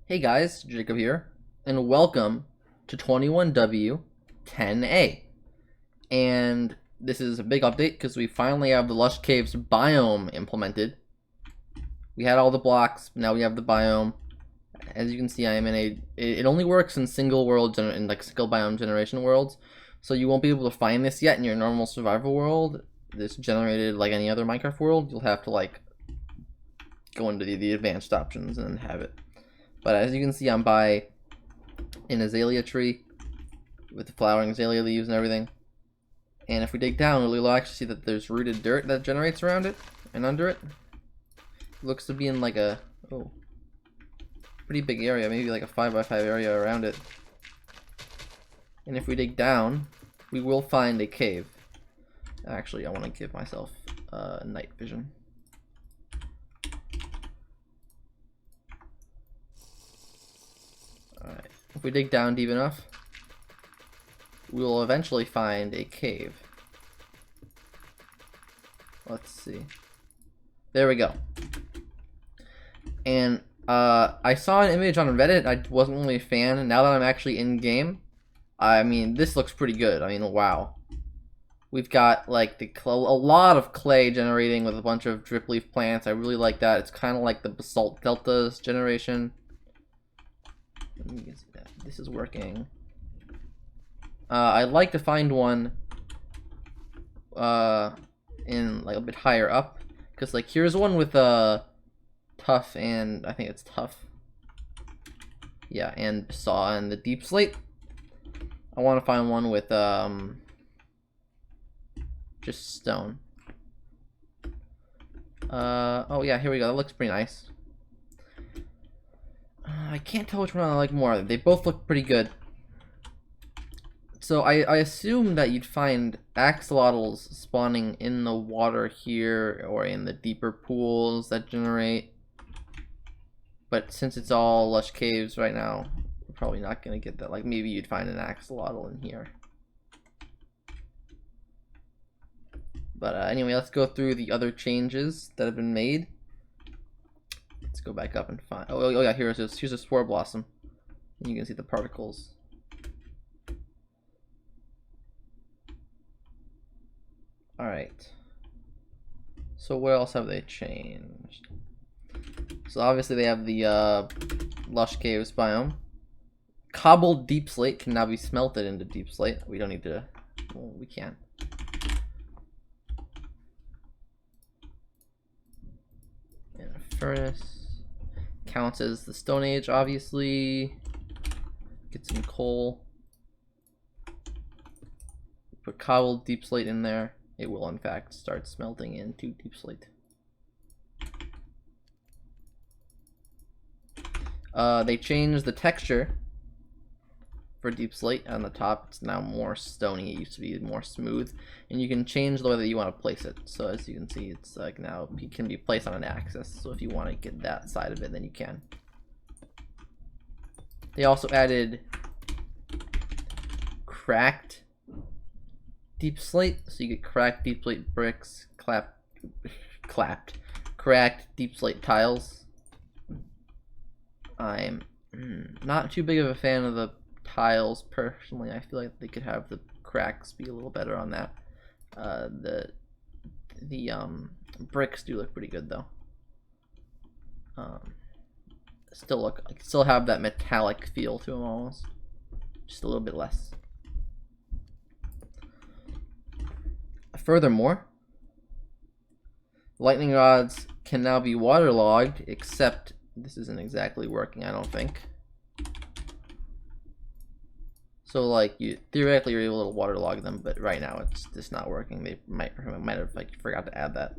Hey guys, Jacob here, and welcome to 21W10A. And this is a big update because we finally have the Lush Caves biome implemented. We had all the blocks, now we have the biome. As you can see, I am in it only works in single world, in like single biome generation worlds, so you won't be able to find this yet in your normal survival world. This generated like any other Minecraft world. You'll have to like go into the advanced options and have it. But as you can see, I'm by an azalea tree with the flowering azalea leaves and everything. And if we dig down, we'll actually see that there's rooted dirt that generates around it and under it. It looks to be in like a pretty big area, maybe like a 5x5 area around it. And if we dig down, we will find a cave. Actually, I want to give myself night vision. Alright, if we dig down deep enough, we will eventually find a cave. Let's see. There we go. And I saw an image on Reddit. I wasn't really a fan, and now that I'm actually in game, I mean, this looks pretty good. I mean, wow. We've got like a lot of clay generating with a bunch of drip leaf plants. I really like that. It's kind of like the basalt deltas generation. You can see that this is working. I'd like to find one in like a bit higher up, because like here's one with tough, and I think it's tough. Yeah, and saw and the deep slate. I want to find one with just stone. Oh yeah, here we go. That looks pretty nice. I can't tell which one I like more. They both look pretty good. So I assume that you'd find axolotls spawning in the water here or in the deeper pools that generate. But since it's all lush caves right now, we're probably not going to get that. Like maybe you'd find an axolotl in here. But anyway, let's go through the other changes that have been made. Let's go back up and find. Oh yeah, here's a spore blossom. You can see the particles. All right. So what else have they changed? So obviously they have the lush caves biome. Cobbled deep slate can now be smelted into deep slate. We don't need to. Well, we can. And a furnace. Counts as the Stone Age, obviously. Get some coal. Put cobbled deep slate in there. It will in fact start smelting into deep slate. They changed the texture for deep slate on the top. It's now more stony. It used to be more smooth, and you can change the way that you want to place it. So as you can see, it's like now it can be placed on an axis. So if you want to get that side of it, then you can. They also added cracked deep slate, so you get cracked deep slate bricks, cracked deep slate tiles. I'm not too big of a fan of the tiles personally. I feel like they could have the cracks be a little better on that. The bricks do look pretty good though. Still have that metallic feel to them almost, just a little bit less. Furthermore, lightning rods can now be waterlogged, except this isn't exactly working, I don't think. So like theoretically you're able to waterlog them, but right now it's just not working. They might have like forgot to add that.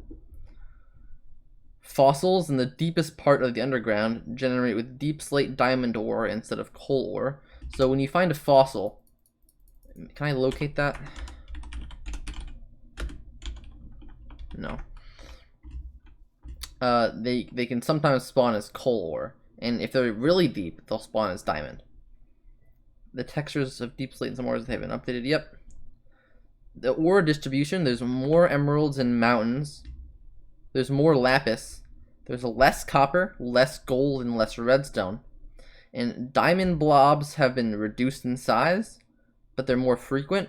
Fossils in the deepest part of the underground generate with deep slate diamond ore instead of coal ore. So when you find a fossil, can I locate that? No. They can sometimes spawn as coal ore, and if they're really deep, they'll spawn as diamond. The textures of deep slate and some ores have been updated. Yep. The ore distribution, there's more emeralds in mountains. There's more lapis. There's less copper, less gold, and less redstone. And diamond blobs have been reduced in size, but they're more frequent.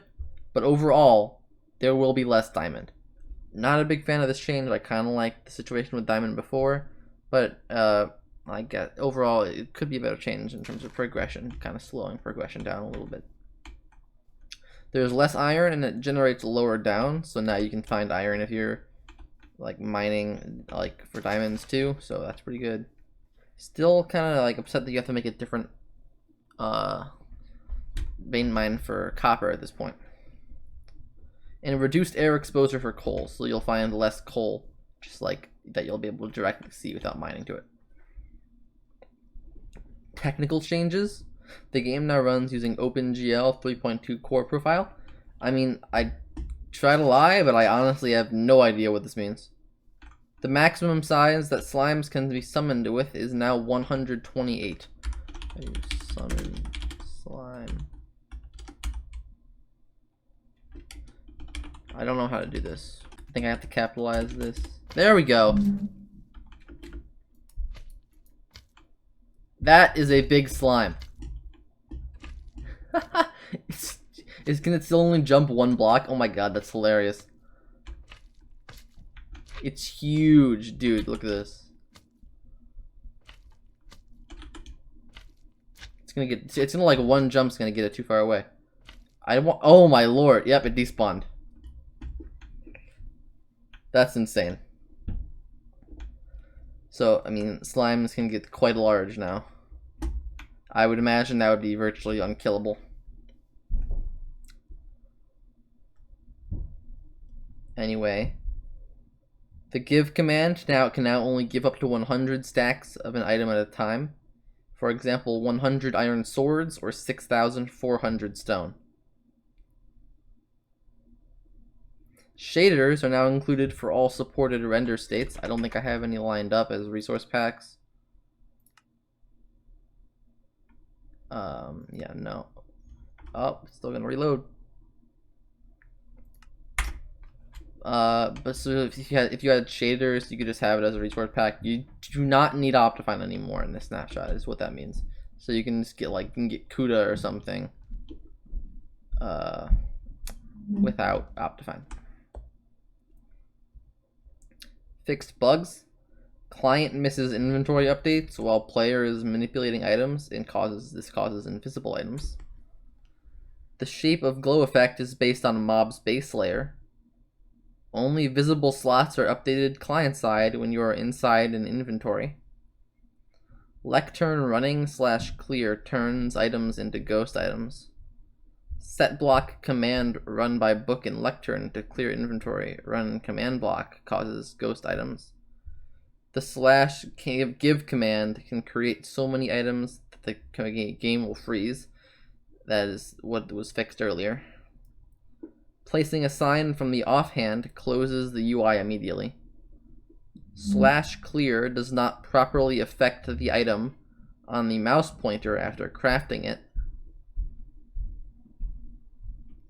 But overall, there will be less diamond. Not a big fan of this change. I kind of like the situation with diamond before, but I guess overall it could be a better change in terms of progression, kind of slowing progression down a little bit. There's less iron and it generates lower down, so now you can find iron if you're like mining like for diamonds too, so that's pretty good. Still kind of like upset that you have to make a different vein mine for copper at this point. And reduced air exposure for coal, so you'll find less coal, just like that you'll be able to directly see without mining to it. Technical changes. The game now runs using OpenGL 3.2 core profile. I mean, I try to lie, but I honestly have no idea what this means. The maximum size that slimes can be summoned with is now 128. Summon slime. I don't know how to do this. I think I have to capitalize this. There we go. That is a big slime. Can it still only jump one block? Oh my god, that's hilarious. It's huge, dude. Look at this. It's gonna like one jump's gonna get it too far away. Oh my lord. Yep, it despawned. That's insane. So, I mean, slimes can get quite large now. I would imagine that would be virtually unkillable. Anyway, the give command can now only give up to 100 stacks of an item at a time. For example, 100 iron swords or 6,400 stone. Shaders are now included for all supported render states. I don't think I have any lined up as resource packs. Yeah, no. Oh, still gonna reload. But so if you had shaders, you could just have it as a resource pack. You do not need Optifine anymore in this snapshot, is what that means. So you can just get Kuda or something without Optifine. Fixed bugs. Client misses inventory updates while player is manipulating items and this causes invisible items. The shape of glow effect is based on mob's base layer. Only visible slots are updated client side when you are inside an inventory. Lectern running / clear turns items into ghost items. Set block command run by book and lectern to clear inventory run command block causes ghost items. The / give command can create so many items that the game will freeze. That is what was fixed earlier. Placing a sign from the offhand closes the UI immediately. / clear does not properly affect the item on the mouse pointer after crafting it.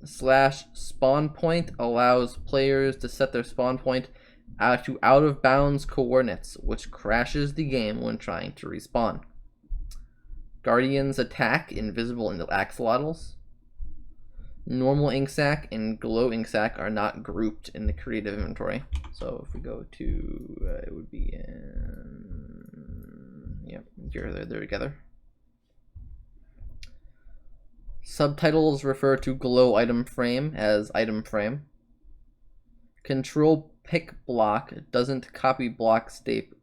/ spawn point allows players to set their spawn point to out of bounds coordinates, which crashes the game when trying to respawn. Guardians attack invisible axolotls. Normal ink sac and glow ink sac are not grouped in the creative inventory. So if we go to, it would be in, yep, here, they're together. Subtitles refer to glow item frame as item frame. Control pick block doesn't copy block state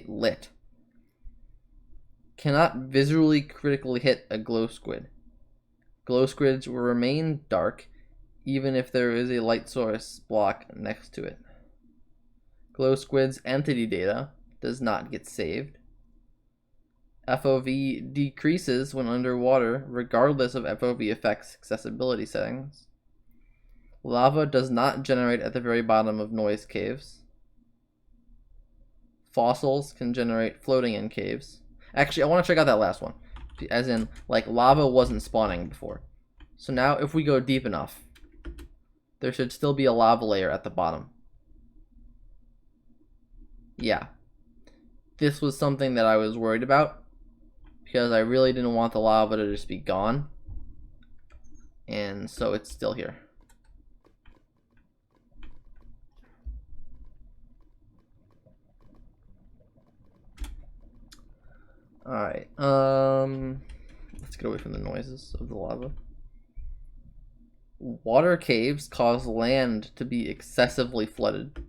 lit. Cannot visually critically hit a glow squid. Glow squids will remain dark even if there is a light source block next to it. Glow squid's entity data does not get saved. FOV decreases when underwater regardless of FOV effects accessibility settings. Lava does not generate at the very bottom of noise caves. Fossils can generate floating in caves. Actually, I want to check out that last one. As in, like, lava wasn't spawning before. So now, if we go deep enough, there should still be a lava layer at the bottom. Yeah. This was something that I was worried about, because I really didn't want the lava to just be gone. And so it's still here. Alright, let's get away from the noises of the lava. Water caves cause land to be excessively flooded.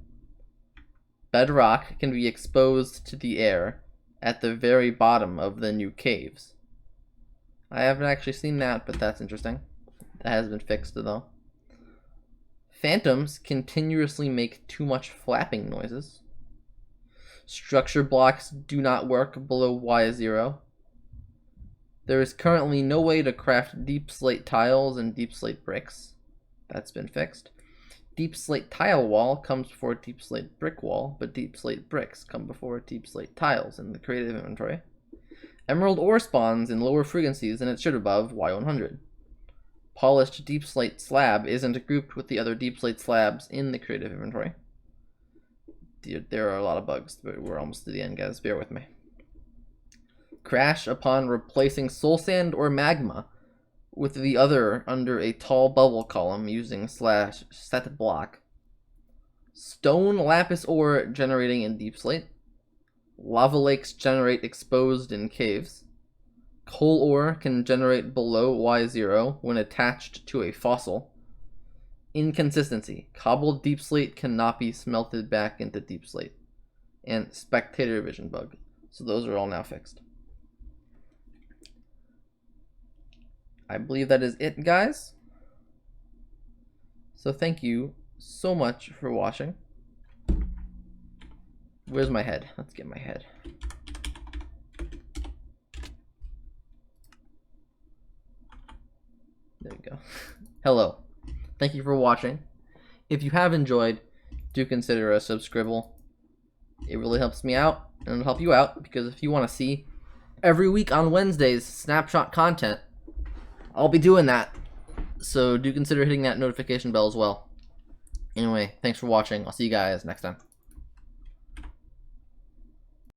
Bedrock can be exposed to the air at the very bottom of the new caves. I haven't actually seen that, but that's interesting. That has been fixed though. Phantoms continuously make too much flapping noises. Structure blocks do not work below Y0. There is currently no way to craft deep slate tiles and deep slate bricks. That's been fixed. Deep slate tile wall comes before deep slate brick wall, but deep slate bricks come before deep slate tiles in the creative inventory. Emerald ore spawns in lower frequencies than it should above Y100. Polished deep slate slab isn't grouped with the other deep slate slabs in the creative inventory. There are a lot of bugs, but we're almost to the end, guys. Bear with me. Crash upon replacing soul sand or magma with the other under a tall bubble column using /set block. Stone lapis ore generating in deep slate. Lava lakes generate exposed in caves. Coal ore can generate below Y0 when attached to a fossil. Inconsistency. Cobbled deep slate cannot be smelted back into deep slate. And spectator vision bug. So those are all now fixed. I believe that is it, guys. So thank you so much for watching. Where's my head? Let's get my head. There we go. Hello. Thank you for watching. If you have enjoyed, do consider a subscribble. It really helps me out, and it'll help you out, because if you want to see every week on Wednesdays snapshot content, I'll be doing that. So do consider hitting that notification bell as well. Anyway, thanks for watching. I'll see you guys next time.